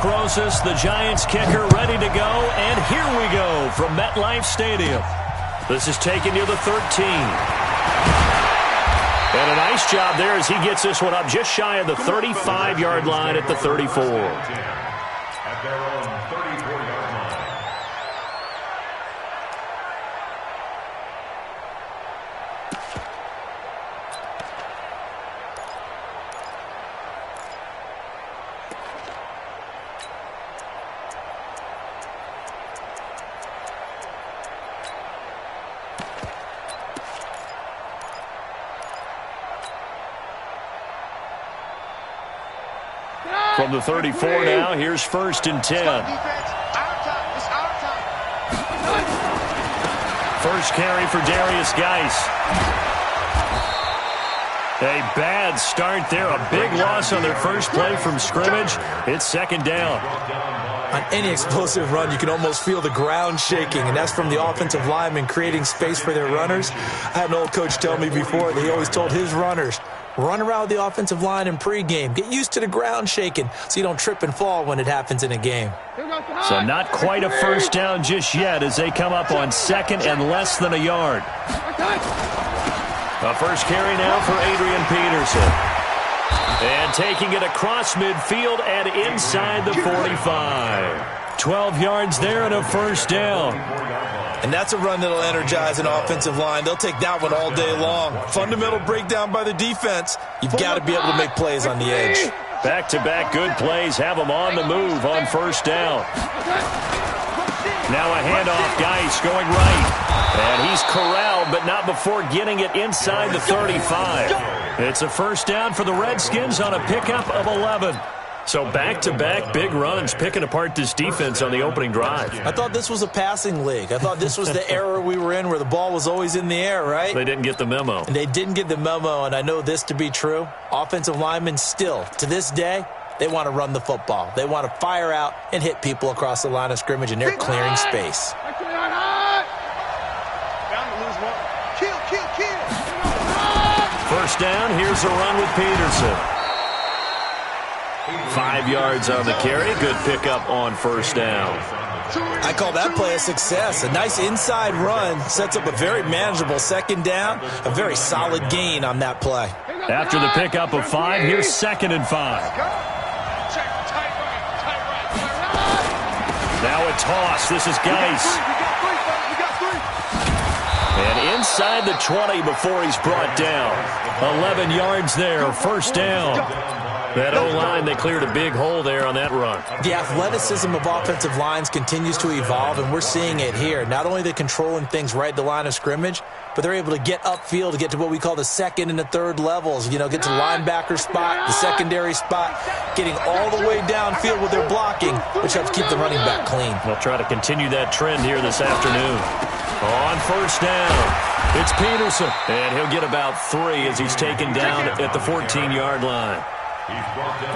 Rosas, the Giants kicker, ready to go. And here we go from MetLife Stadium. This is taken near the 13. And a nice job there as he gets this one up just shy of the 35-yard line at the 34. At their own 34-yard line. From the 34 now, here's 1st and 10. First carry for Darius Geis. A bad start there. A big loss on their first play from scrimmage. It's 2nd down. On any explosive run, you can almost feel the ground shaking, and that's from the offensive linemen creating space for their runners. I had an old coach tell me before that he always told his runners, run around the offensive line in pregame. Get used to the ground shaking so you don't trip and fall when it happens in a game. So not quite a first down just yet as they come up on 2nd and less than a yard. A first carry now for Adrian Peterson. And taking it across midfield and inside the 45. 12 yards there and a first down. And that's a run that'll energize an offensive line. They'll take that one all day long. Fundamental breakdown by the defense. You've got to be able to make plays on the edge. Back-to-back good plays have them on the move on first down. Now a handoff, Geis going right. And he's corralled, but not before getting it inside the 35. It's a first down for the Redskins on a pickup of 11. So back-to-back big runs picking apart this defense on the opening drive. I thought this was a passing league. I thought this was the era we were in where the ball was always in the air, right? They didn't get the memo. And they didn't get the memo, and I know this to be true. Offensive linemen still, to this day, they want to run the football. They want to fire out and hit people across the line of scrimmage, and they're clearing space. First down, here's a run with Peterson. 5 yards on the carry. Good pickup on first down. I call that play a success. A nice inside run sets up a very manageable 2nd down. A very solid gain on that play. After the pickup of 5, here's 2nd and 5. Now a toss. This is Geis. And inside the 20 before he's brought down. 11 yards there. First down. That O-line, they cleared a big hole there on that run. The athleticism of offensive lines continues to evolve, and we're seeing it here. Not only are they controlling things right at the line of scrimmage, but they're able to get upfield to get to what we call the 2nd and the 3rd levels. You know, get to the linebacker spot, the secondary spot, getting all the way downfield with their blocking, which helps keep the running back clean. They'll try to continue that trend here this afternoon. On first down, it's Peterson, and he'll get about 3 as he's taken down at the 14-yard line.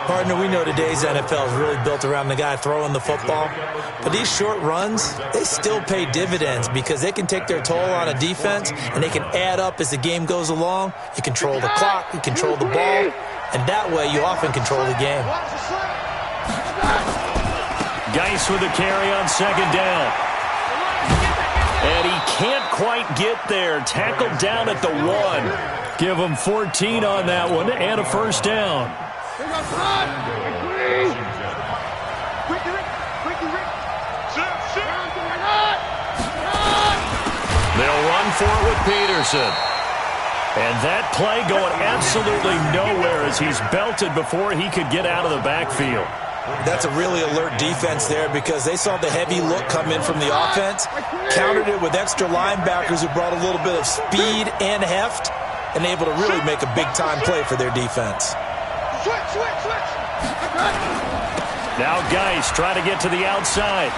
Partner, we know today's NFL is really built around the guy throwing the football. But these short runs, they still pay dividends because they can take their toll on a defense, and they can add up as the game goes along. You control the clock, you control the ball, and that way you often control the game. Geis with the carry on 2nd down. And he can't quite get there. Tackled down at the 1. Give him 14 on that one and a first down. They'll run for it with Peterson. And that play going absolutely nowhere as he's belted before he could get out of the backfield. That's a really alert defense there because they saw the heavy look come in from the offense, countered it with extra linebackers who brought a little bit of speed and heft, and able to really make a big-time play for their defense. Now Geis trying to get to the outside.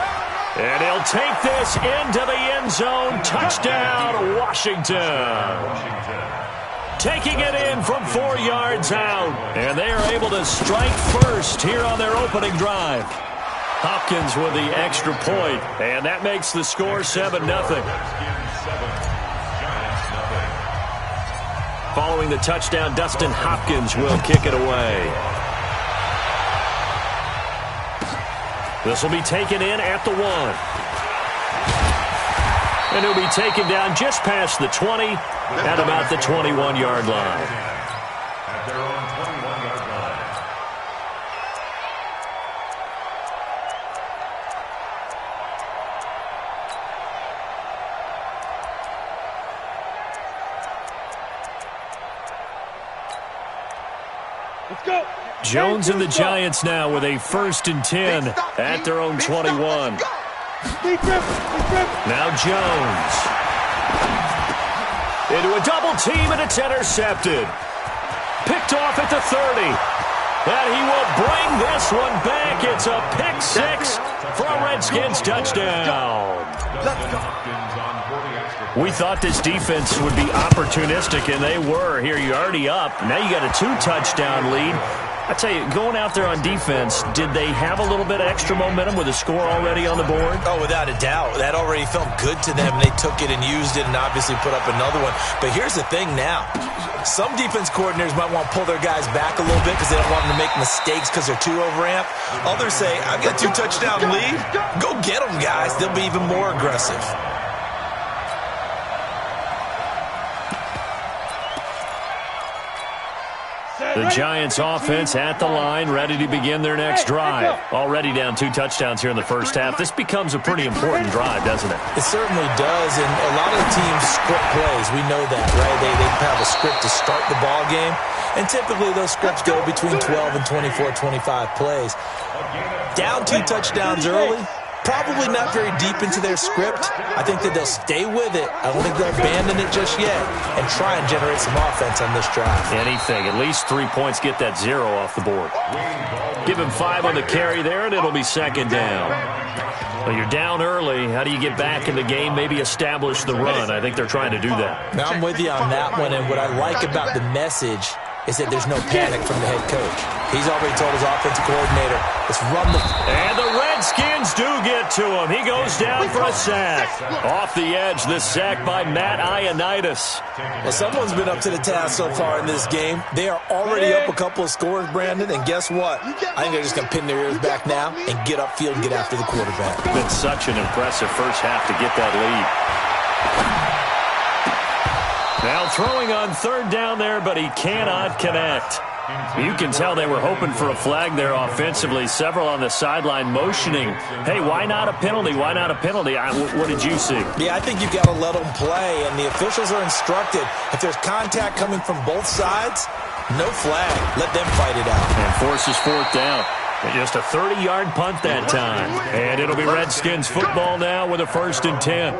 And he'll take this into the end zone. Touchdown, Washington. Taking it in from 4 yards out. And they are able to strike first here on their opening drive. Hopkins with the extra point. And that makes the score 7-0. Following the touchdown, Dustin Hopkins will kick it away. This will be taken in at the 1. And he'll be taken down just past the 20 at about the 21-yard line. At their own 21-yard line. Let's go. Jones and the Giants now with a 1st and 10 at their own 21. Now Jones. Into a double team, and it's intercepted. Picked off at the 30. And he will bring this one back. It's a pick 6 for a Redskins touchdown. We thought this defense would be opportunistic, and they were. Here, you're already up. Now you got a 2-touchdown lead. I tell you, going out there on defense, did they have a little bit of extra momentum with a score already on the board? Oh, without a doubt. That already felt good to them. They took it and used it and obviously put up another one. But here's the thing now. Some defense coordinators might want to pull their guys back a little bit because they don't want them to make mistakes because they're too overamped. Others say, I've got a 2-touchdown lead. Go get them, guys. They'll be even more aggressive. The Giants offense at the line, ready to begin their next drive. Already down 2 touchdowns here in the first half. This becomes a pretty important drive, doesn't it? It certainly does, and a lot of the teams script plays. We know that, right? They have a script to start the ball game, and typically those scripts go between 12 and 24, 25 plays. Down 2 touchdowns early, probably not very deep into their script. I think that they'll stay with it. I don't think they'll abandon it just yet and try and generate some offense on this drive. Anything. At least 3 points, get that 0 off the board. Give him 5 on the carry there, and it'll be 2nd down. Well, you're down early. How do you get back in the game, maybe establish the run? I think they're trying to do that. Now, I'm with you on that one, and what I like about the message is that there's no panic from the head coach. He's already told his offensive coordinator, let's run the... And the Redskins do get to him. He goes down for a sack. Off the edge, the sack by Matt Ioannidis. Well, someone's been up to the task so far in this game. They are already up a couple of scores, Brandon, and guess what? I think they're just going to pin their ears back now and get upfield and get after the quarterback. It's been such an impressive first half to get that lead. Now throwing on 3rd down there, but he cannot connect. You can tell they were hoping for a flag there offensively. Several on the sideline motioning, hey, why not a penalty? Why not a penalty? What did you see? Yeah, I think you've got to let them play, and the officials are instructed. If there's contact coming from both sides, no flag. Let them fight it out. And forces 4th down. Just a 30-yard punt that time. And it'll be Redskins football now with a 1st and 10.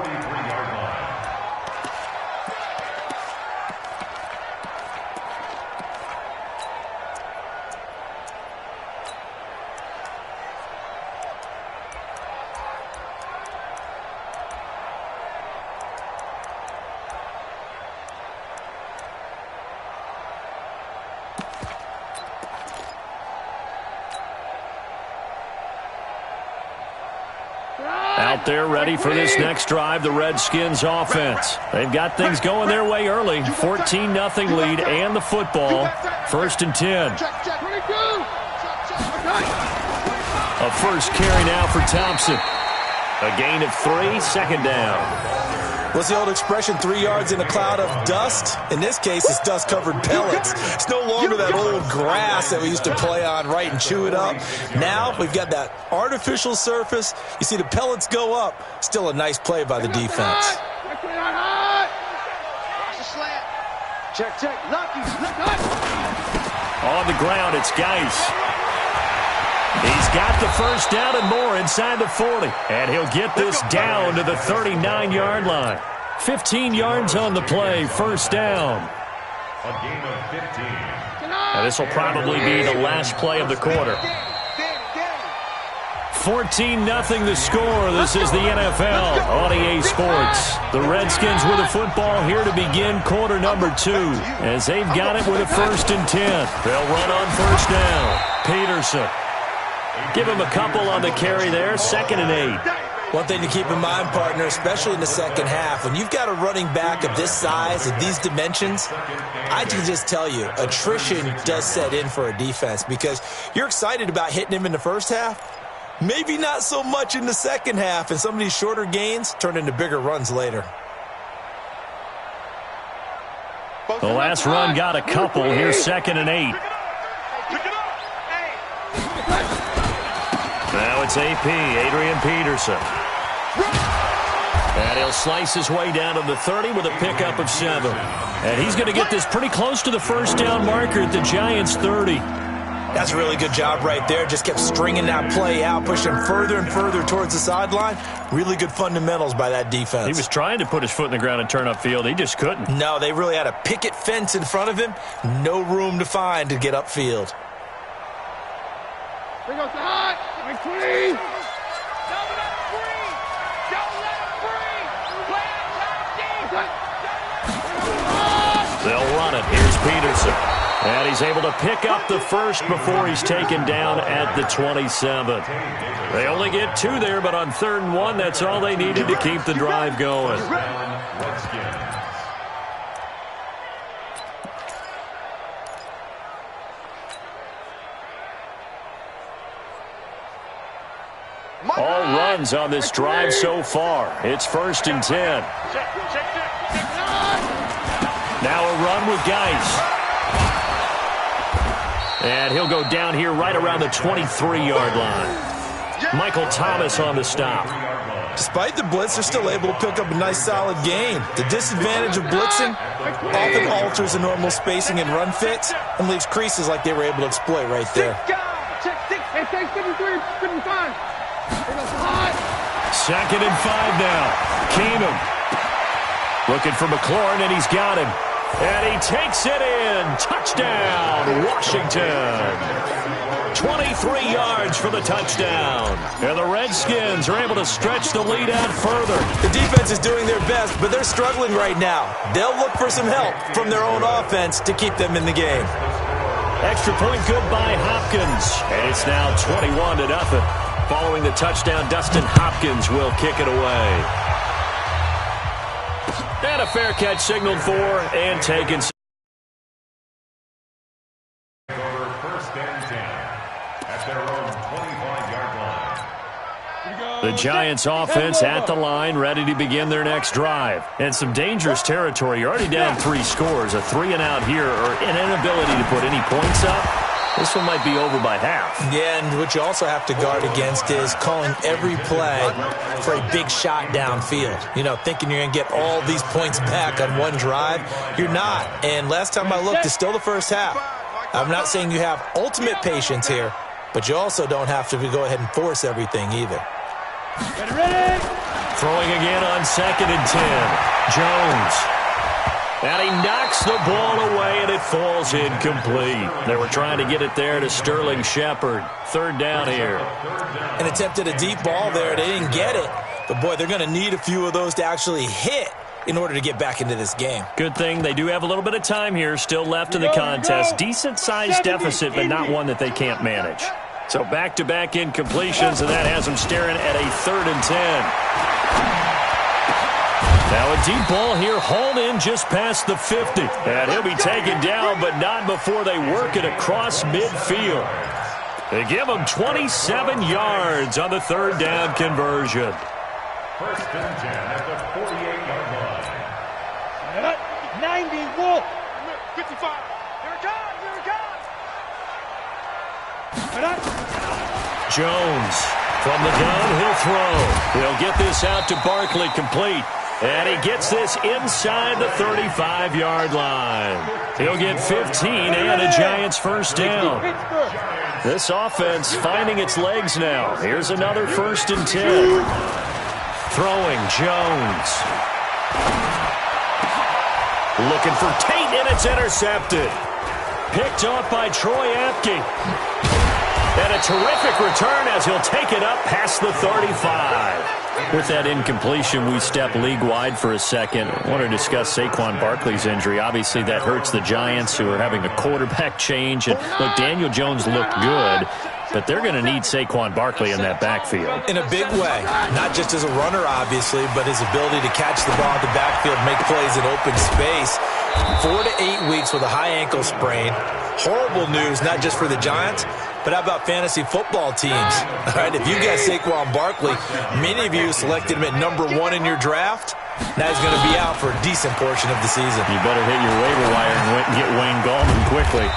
Out there ready for this next drive, the Redskins offense. They've got things going their way early. 14-0 lead and the football. 1st and 10. A first carry now for Thompson. A gain of 3, 2nd down. What's the old expression, 3 yards in a cloud of dust? In this case, it's dust-covered pellets. It's no longer that old grass that we used to play on, right, and chew it up. Now we've got that artificial surface. You see the pellets go up. Still a nice play by the defense. Check. On the ground, it's Geis. He's got the first down and more inside the 40. And he'll get this down to the 39-yard line. 15 yards on the play, 1st down. A gain of 15. Now this will probably be the last play of the quarter. 14-0 the score. This is the NFL on EA Sports. The Redskins with the football here to begin quarter number 2. As they've got it with a 1st and 10. They'll run on 1st down. Peterson. Give him a couple on the carry there. 2nd and 8. One thing to keep in mind, partner, especially in the second half, when you've got a running back of this size, of these dimensions, I can just tell you, attrition does set in for a defense because you're excited about hitting him in the first half. Maybe not so much in the second half, and some of these shorter gains turn into bigger runs later. The last run got a couple. Here's 2nd and 8. Now it's AP, Adrian Peterson. And he'll slice his way down to the 30 with a pickup of 7. And he's going to get this pretty close to the first down marker at the Giants' 30. That's a really good job right there. Just kept stringing that play out, pushing further and further towards the sideline. Really good fundamentals by that defense. He was trying to put his foot in the ground and turn upfield. He just couldn't. No, they really had a picket fence in front of him. No room to find to get upfield. Bring us the hot. Like free. Don't let him free. Don't let him free. Play on top, They'll run it. Here's Peterson. And he's able to pick up the first before he's taken down at the 27. They only get 2 there, but on 3rd and 1, that's all they needed to keep the drive going. All runs on this drive so far. It's 1st and 10. Now a run with Geis. And he'll go down here right around the 23-yard line. Michael Thomas on the stop. Despite the blitz, they're still able to pick up a nice, solid gain. The disadvantage of blitzing often alters the normal spacing and run fits and leaves creases like they were able to exploit right there. 2nd and 5 now. Keenum looking for McLaurin, and he's got him. And he takes it in. Touchdown, Washington. 23 yards for the touchdown. And the Redskins are able to stretch the lead out further. The defense is doing their best, but they're struggling right now. They'll look for some help from their own offense to keep them in the game. Extra point good by Hopkins. And it's now 21-0. Following the touchdown, Dustin Hopkins will kick it away. And a fair catch signaled for and taken. 1st and 10 at their own 25-yard line. The Giants offense at the line, ready to begin their next drive. And some dangerous territory. You're already down 3 scores. A 3-and-out here, or an inability to put any points up. This one might be over by half. Yeah, and what you also have to guard against is calling every play for a big shot downfield. You know, thinking you're going to get all these points back on one drive. You're not. And last time I looked, it's still the first half. I'm not saying you have ultimate patience here, but you also don't have to go ahead and force everything either. Throwing again on 2nd and 10. Jones. And he knocks the ball away, and it falls incomplete. They were trying to get it there to Sterling Shepard. 3rd down here. And attempted a deep ball there. They didn't get it. But, boy, they're going to need a few of those to actually hit in order to get back into this game. Good thing they do have a little bit of time here still left in the contest. Decent-sized deficit, but not one that they can't manage. So back-to-back incompletions, and that has them staring at a 3rd and 10. Now a deep ball here, hauled in just past the 50. And he'll be taken down, but not before they work it across midfield. They give him 27 yards on the 3rd down conversion. 1st and 10 at the 48-yard line. 90, Wolf. 55. Here it comes. Jones from the gun, he'll throw. He'll get this out to Barkley, complete. And he gets this inside the 35-yard line. He'll get 15 and a Giants 1st down. This offense finding its legs now. Here's another 1st and 10. Throwing, Jones. Looking for Tate, and it's intercepted. Picked off by Troy Apke. And a terrific return as he'll take it up past the 35. With that incompletion, we step league-wide for a second. I want to discuss Saquon Barkley's injury. Obviously, that hurts the Giants, who are having a quarterback change. And, look, Daniel Jones looked good, but they're going to need Saquon Barkley in that backfield. In a big way, not just as a runner, obviously, but his ability to catch the ball in the backfield, make plays in open space. 4 to 8 weeks with a high ankle sprain. Horrible news, not just for the Giants, but how about fantasy football teams? All right, if you got Saquon Barkley, many of you selected him at number 1 in your draft. Now he's going to be out for a decent portion of the season. You better hit your waiver wire and get Wayne Gallman quickly.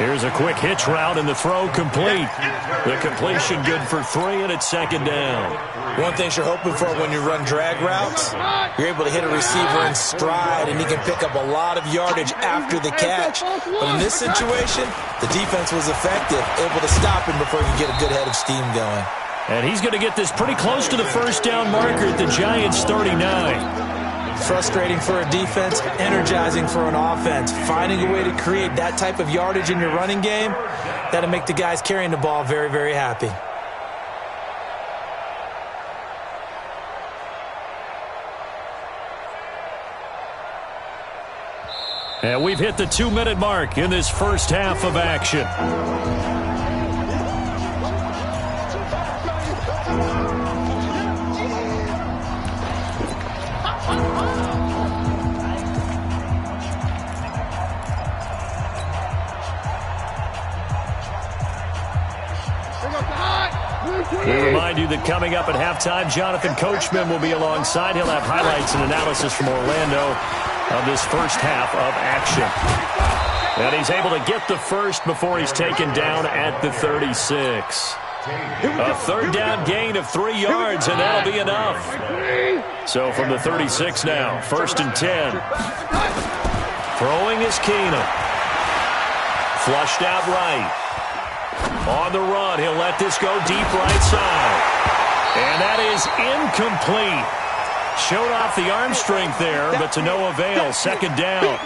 Here's a quick hitch route, and the throw complete. The completion good for 3, and it's second down. One thing you're hoping for when you run drag routes, you're able to hit a receiver in stride, and he can pick up a lot of yardage after the catch. But in this situation, the defense was effective, able to stop him before he could get a good head of steam going. And he's going to get this pretty close to the first down marker at the Giants' 39. Frustrating for a defense, energizing for an offense. Finding a way to create that type of yardage in your running game, that'll make the guys carrying the ball very, very happy. And we've hit the 2-minute mark in this first half of action. We remind you that coming up at halftime, Jonathan Coachman will be alongside. He'll have highlights and analysis from Orlando of this first half of action. And he's able to get the first before he's taken down at the 36. A third down gain of 3 yards, and that'll be enough. So from the 36 now, 1st and 10. Throwing is Keenum. Flushed out right. On the run, he'll let this go deep right side. And that is incomplete. Showed off the arm strength there, but to no avail. Second down.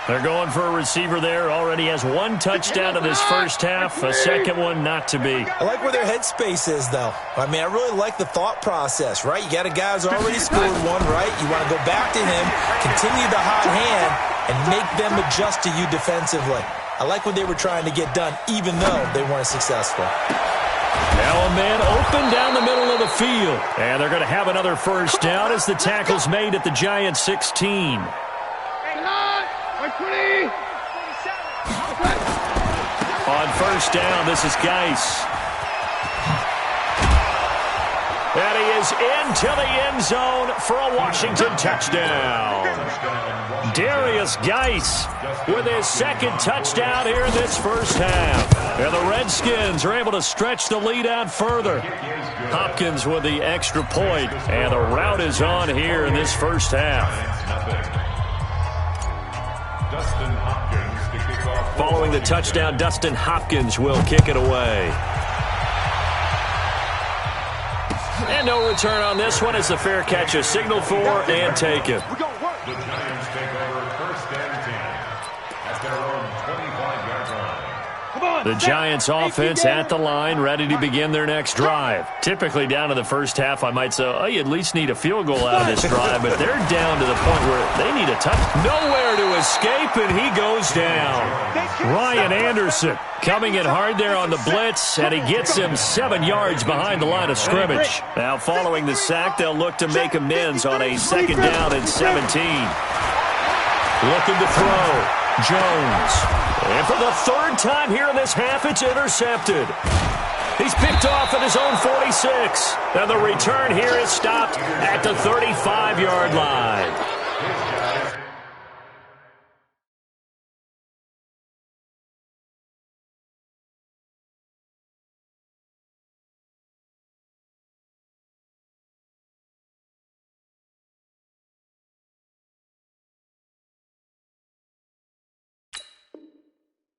They're going for a receiver there. Already has 1 touchdown in this first half. A second one not to be. I like where their headspace is, though. I mean, I really like the thought process, right? You got a guy who's already scored 1, right? You want to go back to him, continue the hot hand, and make them adjust to you defensively. I like what they were trying to get done, even though they weren't successful. Now a man open down the middle of the field. And they're going to have another first down as the tackle's made at the Giants' 16. On first down, this is Geis. And he is into the end zone for a Washington touchdown. Darius Geis with his second touchdown here in this first half. And the Redskins are able to stretch the lead out further. Hopkins with the extra point, and the route is on here in this first half. Following the touchdown, Dustin Hopkins will kick it away. And no return on this one. It's a fair catch, a signal for and taken. The Giants take over 1st and 10 at their own 25-yard line. The Giants offense at the line, ready to begin their next drive. Typically down to the first half, I might say, oh, you at least need a field goal out of this drive, but they're down to the point where they need a touch. Nowhere to escape, and he goes down. Ryan Anderson coming in hard there on the blitz, and he gets him 7 yards behind the line of scrimmage. Now following the sack, they'll look to make amends on a 2nd down and 17. Looking to throw. Jones. And for the 3rd time here in this half, it's intercepted. He's picked off at his own 46. And the return here is stopped at the 35-yard line.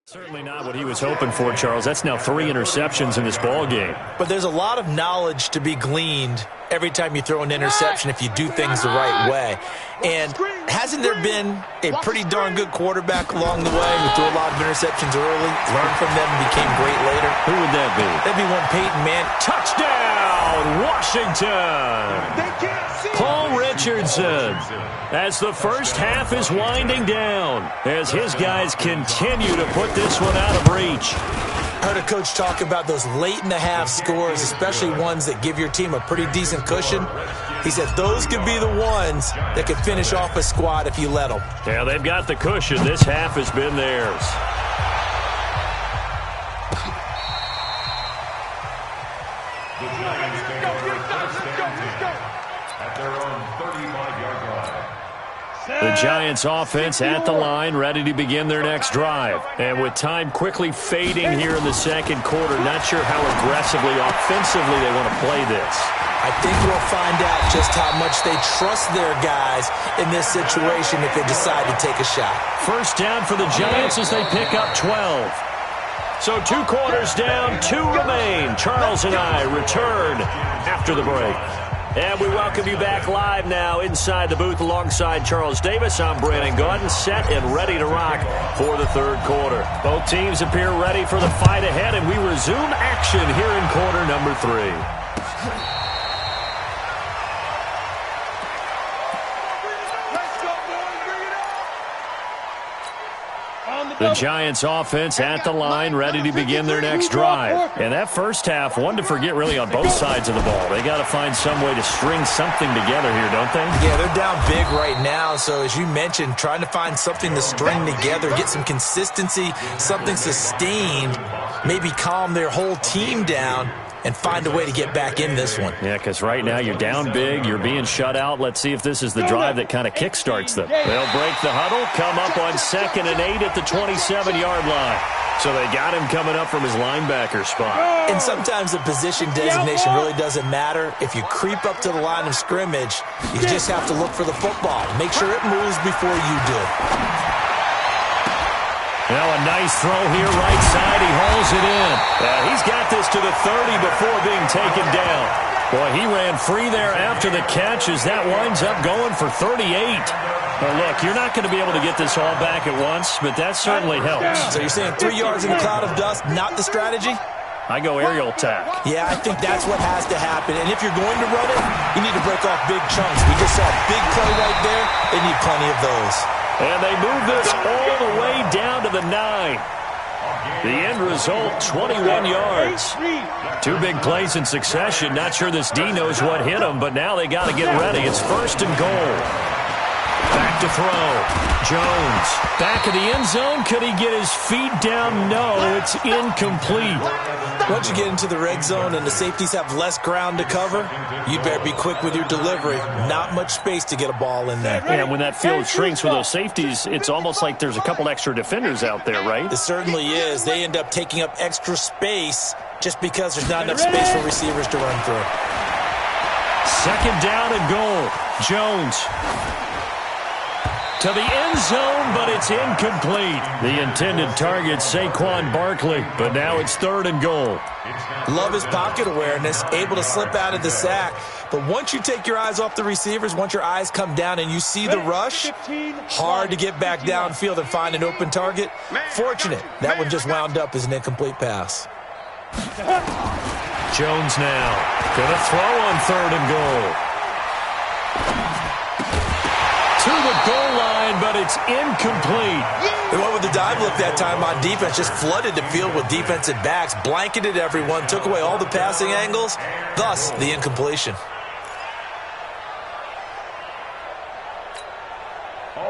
Certainly not what he was hoping for, Charles. That's now 3 interceptions in this ball game. But there's a lot of knowledge to be gleaned every time you throw an interception if you do things the right way. And hasn't there been a pretty darn good quarterback along the way who threw a lot of interceptions early, learned from them, and became great later? Who would that be? That'd be one Peyton Manning. Touchdown, Washington! Paul Richardson, as the first half is winding down, as his guys continue to put this one out of reach. I heard a coach talk about those late-in-the-half scores, especially ones that give your team a pretty decent cushion. He said those could be the ones that could finish off a squad if you let them. Yeah, they've got the cushion. This half has been theirs. The Giants take over first and 10 at their own 35-yard line. The Giants offense at the line, ready to begin their next drive. And with time quickly fading here in the second quarter, not sure how aggressively, offensively they want to play this. I think we'll find out just how much they trust their guys in this situation if they decide to take a shot. First down for the Giants as they pick up 12. So 2 quarters down, 2 remain. Charles and I return after the break. And we welcome you back live now inside the booth alongside Charles Davis. I'm Brandon Gaudin, set and ready to rock for the third quarter. Both teams appear ready for the fight ahead, and we resume action here in quarter number 3. The Giants offense at the line, ready to begin their next drive. And that first half, one to forget really on both sides of the ball. They got to find some way to string something together here, don't they? Yeah, they're down big right now. So as you mentioned, trying to find something to string together, get some consistency, something sustained, maybe calm their whole team down and find a way to get back in this one. Yeah, because right now you're down big, you're being shut out. Let's see if this is the drive that kind of kickstarts them. They'll break the huddle, come up on 2nd and 8 at the 27-yard line. So they got him coming up from his linebacker spot. And sometimes the position designation really doesn't matter. If you creep up to the line of scrimmage, you just have to look for the football. Make sure it moves before you do. Now a nice throw here, right side. He hauls it in. He's got this to the 30 before being taken down. Boy, he ran free there after the catch as that winds up going for 38. Well, look, you're not going to be able to get this all back at once, but that certainly helps. So you're saying 3 yards in a cloud of dust, not the strategy? I go aerial attack. Yeah, I think that's what has to happen. And if you're going to run it, you need to break off big chunks. We just saw a big play right there. They need plenty of those. And they move this all the way down to the 9. The end result, 21 yards. 2 big plays in succession. Not sure this D knows what hit him, but now they got to get ready. It's 1st and goal. Back to throw. Jones. Back of the end zone. Could he get his feet down? No, it's incomplete. Once you get into the red zone and the safeties have less ground to cover, you better be quick with your delivery. Not much space to get a ball in there. And when that field shrinks with those safeties, it's almost like there's a couple extra defenders out there, right? It certainly is. They end up taking up extra space just because there's not enough space for receivers to run through. 2nd down and goal. Jones. To the end zone, but it's incomplete. The intended target, Saquon Barkley, but now it's 3rd and goal. Love his pocket awareness, able to slip out of the sack. But once you take your eyes off the receivers, once your eyes come down and you see the rush, hard to get back downfield and find an open target. Fortunate, that one just wound up as an incomplete pass. Jones now going to throw on 3rd and goal. To the goal line, but it's incomplete. They went with the dive look that time on defense, just flooded the field with defensive backs, blanketed everyone, took away all the passing angles, thus the incompletion.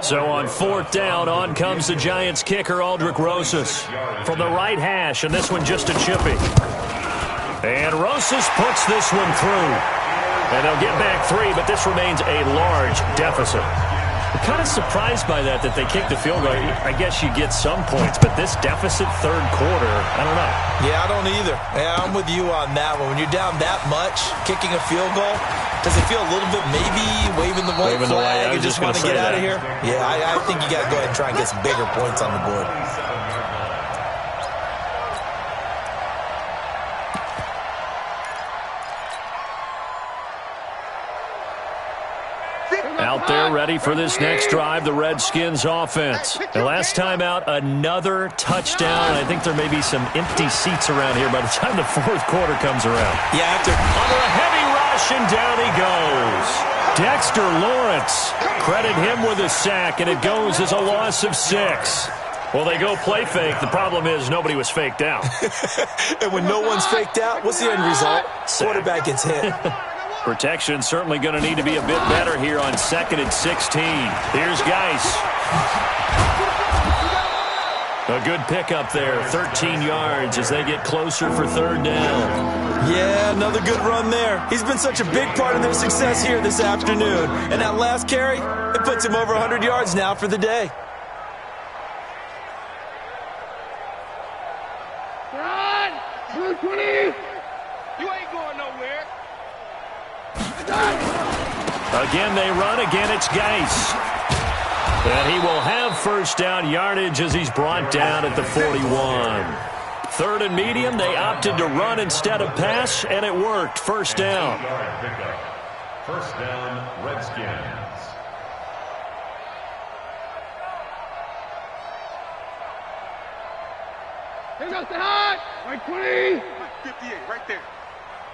So on 4th down, on comes the Giants kicker, Aldrick Rosas, from the right hash, and this one just a chippy. And Rosas puts this one through. And they'll get back 3, but this remains a large deficit. I'm kind of surprised by that they kicked the field goal. I guess you get some points, but this deficit 3rd quarter, I don't know. Yeah, I don't either. Yeah, I'm with you on that one. When you're down that much, kicking a field goal, does it feel a little bit maybe waving the white flag and just want to get out of here? Yeah, I think you got to go ahead and try and get some bigger points on the board. Out there ready for this next drive, the Redskins offense. The last time out, another touchdown. I think there may be some empty seats around here by the time the 4th quarter comes around. Yeah, after under a heavy rush, and down he goes. Dexter Lawrence, credit him with a sack, and it goes as a loss of 6. Well, they go play fake. The problem is nobody was faked out. And when no one's faked out, what's the end result? Quarterback gets hit. Protection certainly going to need to be a bit better here on 2nd and 16. Here's Geis. A good pickup there, 13 yards as they get closer for 3rd down. Yeah, another good run there. He's been such a big part of their success here this afternoon. And that last carry, it puts him over 100 yards now for the day. Run! 220! You ain't going nowhere. Again, they run. Again, it's Geis. And he will have 1st down yardage as he's brought down at the 41. 3rd and medium, they opted to run instead of pass, and it worked. 1st down. 1st down, Redskins. Here goes the hot! Right 20! 58, right there.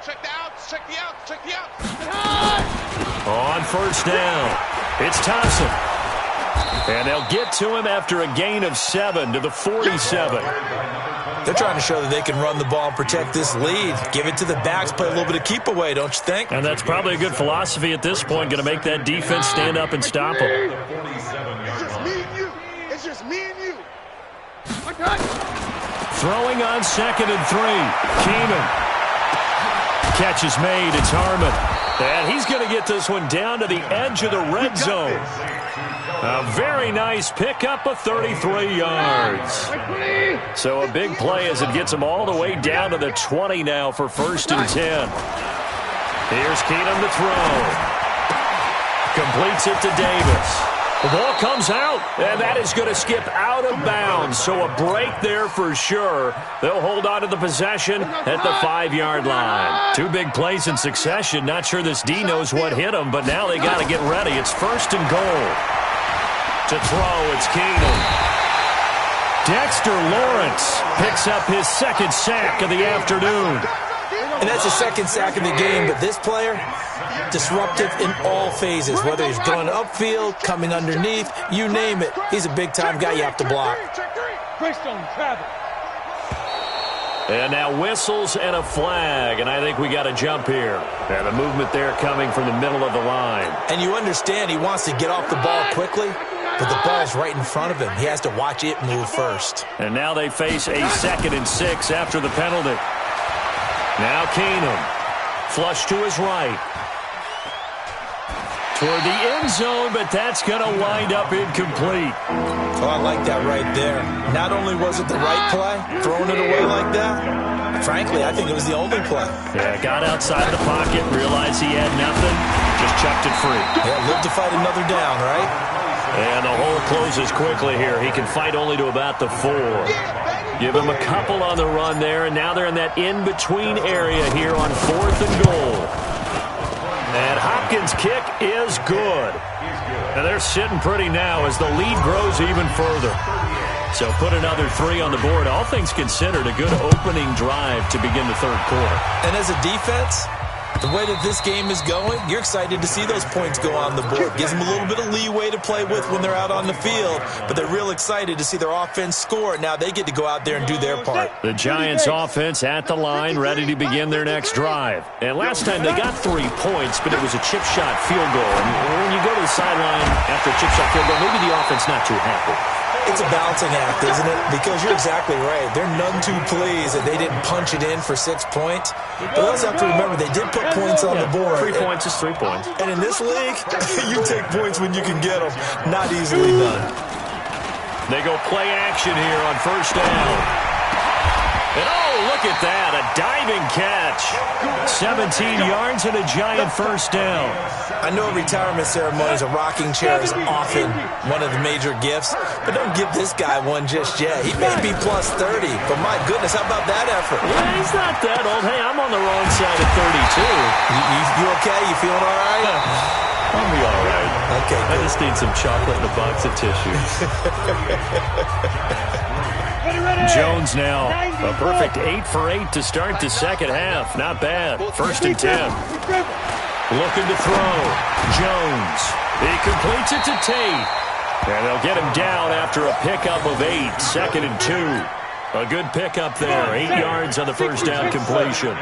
Check the outs, check the outs, check the outs. On 1st down, it's Thompson. And they'll get to him after a gain of 7 to the 47. They're trying to show that they can run the ball and protect this lead. Give it to the backs, play a little bit of keep away, don't you think? And that's probably a good philosophy at this point, going to make that defense stand up and stop them. It's just me and you. It's just me and you. Throwing on 2nd and 3. Keenan. Catch is made. It's Harmon. And he's going to get this one down to the edge of the red zone. A very nice pickup of 33 yards. So a big play as it gets him all the way down to the 20 now for 1st and 10. Here's Keenum to throw. Completes it to Davis. The ball comes out, and that is going to skip out of bounds. So a break there for sure. They'll hold on to the possession at the 5-yard line. 2 big plays in succession. Not sure this D knows what hit him, but now they got to get ready. It's 1st and goal. To throw, it's Keenum. Dexter Lawrence picks up his 2nd sack of the afternoon. And that's his 2nd sack of the game, but this player, disruptive in all phases, whether he's going upfield, coming underneath, you name it. He's a big-time guy you have to block. And now whistles and a flag, and I think we got a jump here. And the movement there coming from the middle of the line. And you understand he wants to get off the ball quickly, but the ball's right in front of him. He has to watch it move first. And now they face a 2nd and 6 after the penalty. Now Keenum, flush to his right. Toward the end zone, but that's going to wind up incomplete. Oh, I like that right there. Not only was it the right play, throwing it away like that, frankly, I think it was the only play. Yeah, got outside the pocket, realized he had nothing, just chucked it free. Yeah, live to fight another down, right? And the hole closes quickly here. He can fight only to about the 4. Give him a couple on the run there, and now they're in that in-between area here on 4th and goal. And Hopkins' kick is good. And they're sitting pretty now as the lead grows even further. So put another 3 on the board. All things considered, a good opening drive to begin the 3rd quarter. And as a defense, the way that this game is going, you're excited to see those points go on the board. Gives them a little bit of leeway to play with when they're out on the field, but they're real excited to see their offense score. Now they get to go out there and do their part. The Giants offense at the line, ready to begin their next drive. And last time they got 3 points, but it was a chip shot field goal. And when you go to the sideline after a chip shot field goal, maybe the offense not too happy. It's a balancing act, isn't it? Because you're exactly right. They're none too pleased that they didn't punch it in for 6 points. But they also have to remember they did put points on the board. 3 points is 3 points. And in this league, you take points when you can get them. Not easily done. They go play action here on 1st down. And oh, look at that, a diving catch. 17 yards and a giant 1st down. I know retirement ceremonies, a rocking chair is often one of the major gifts, but don't give this guy one just yet. He may be plus 30, but my goodness, how about that effort? Yeah, he's not that old. Hey, I'm on the wrong side of 32. You okay? You feeling all right? I'll be all right. Okay, I just need some chocolate and a box of tissues. Jones now, a perfect 8 for 8 to start the 2nd half. Not bad. 1st and 10. Looking to throw. Jones. He completes it to Tate. And they'll get him down after a pickup of 8, 2nd and 2. A good pickup there, 8 yards on the first down completion.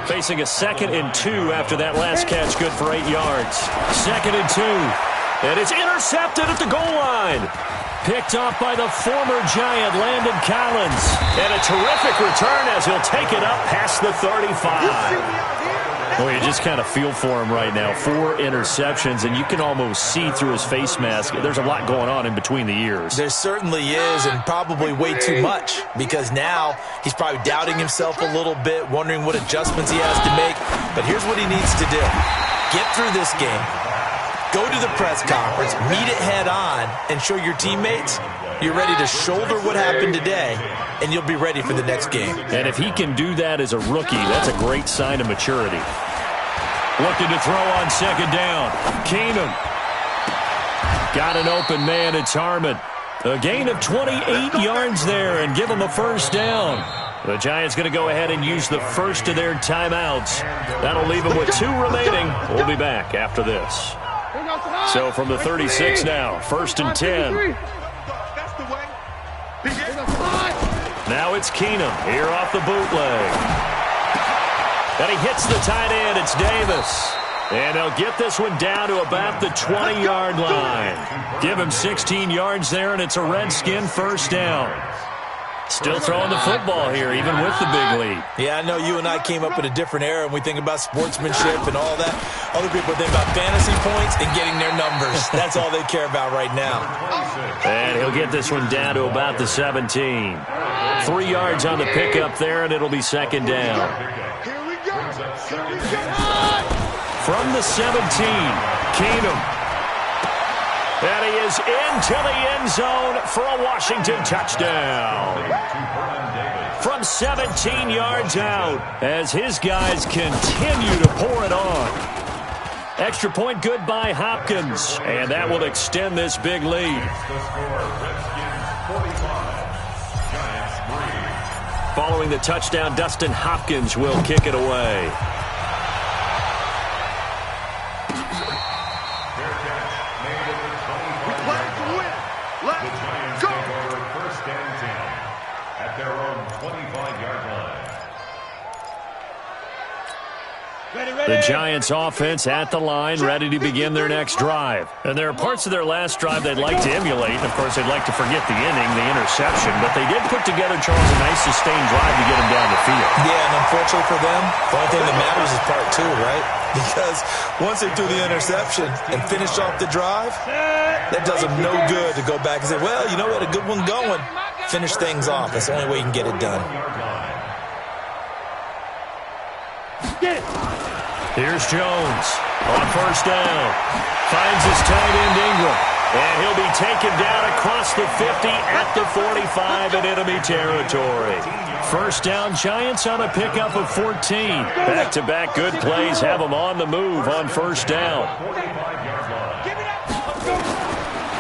Facing a 2nd and 2 after that last catch, good for 8 yards. 2nd and 2. And it's intercepted at the goal line. Picked off by the former Giant, Landon Collins. And a terrific return as he'll take it up past the 35. Well, you just kind of feel for him right now. 4 interceptions, and you can almost see through his face mask. There's a lot going on in between the ears. There certainly is, and probably way too much, because now he's probably doubting himself a little bit, wondering what adjustments he has to make. But here's what he needs to do. Get through this game. Go to the press conference, meet it head on, and show your teammates you're ready to shoulder what happened today, and you'll be ready for the next game. And if he can do that as a rookie, that's a great sign of maturity. Looking to throw on 2nd down. Keenum. Got an open man. It's Harmon. A gain of 28 yards there and give him a first down. The Giants going to go ahead and use the first of their timeouts. That'll leave them with 2 remaining. We'll be back after this. So from the 36 now, 1st and 10. Now it's Keenum here off the bootleg. And he hits the tight end. It's Davis. And they'll get this one down to about the 20-yard line. Give him 16 yards there, and it's a Redskin first down. Still throwing the football here, even with the big lead. Yeah, I know you and I came up in a different era, and we think about sportsmanship and all that. Other people think about fantasy points and getting their numbers. That's all they care about right now. And he'll get this one down to about the 17. 3 yards on the pickup there, and it'll be 2nd down. From the 17, Keenum. And he is into the end zone for a Washington touchdown. From 17 yards out as his guys continue to pour it on. Extra point good by Hopkins. And that will extend this big lead. Following the touchdown, Dustin Hopkins will kick it away. The Giants offense at the line, ready to begin their next drive. And there are parts of their last drive they'd like to emulate. Of course, they'd like to forget the inning, the interception. But they did put together, Charles, a nice sustained drive to get them down the field. Yeah, and unfortunately for them, the only thing that matters is part 2, right? Because once they threw the interception and finished off the drive, that does them no good to go back and say, well, you know what, a good one going. Finish things off. That's the only way you can get it done. Get it. Here's Jones on first down. Finds his tight end Ingram. And he'll be taken down across the 50 at the 45 in enemy territory. First down, Giants on a pickup of 14. Back-to-back good plays have them on the move on first down.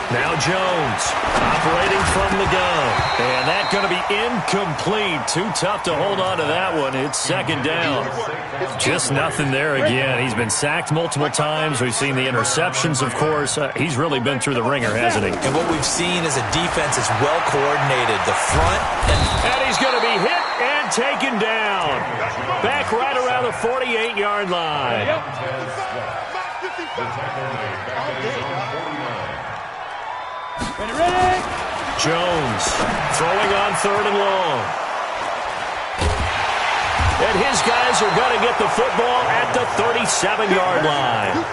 Now Jones operating from the gun. And that's going to be incomplete. Too tough to hold on to that one. It's 2nd down. Just nothing there again. He's been sacked multiple times. We've seen the interceptions, of course. He's really been through the ringer, hasn't he? And what we've seen is a defense that's well coordinated. The front and he's going to be hit and taken down. Back right around the 48-yard line. Ready. Jones throwing on 3rd and long. And his guys are going to get the football at the 37-yard line.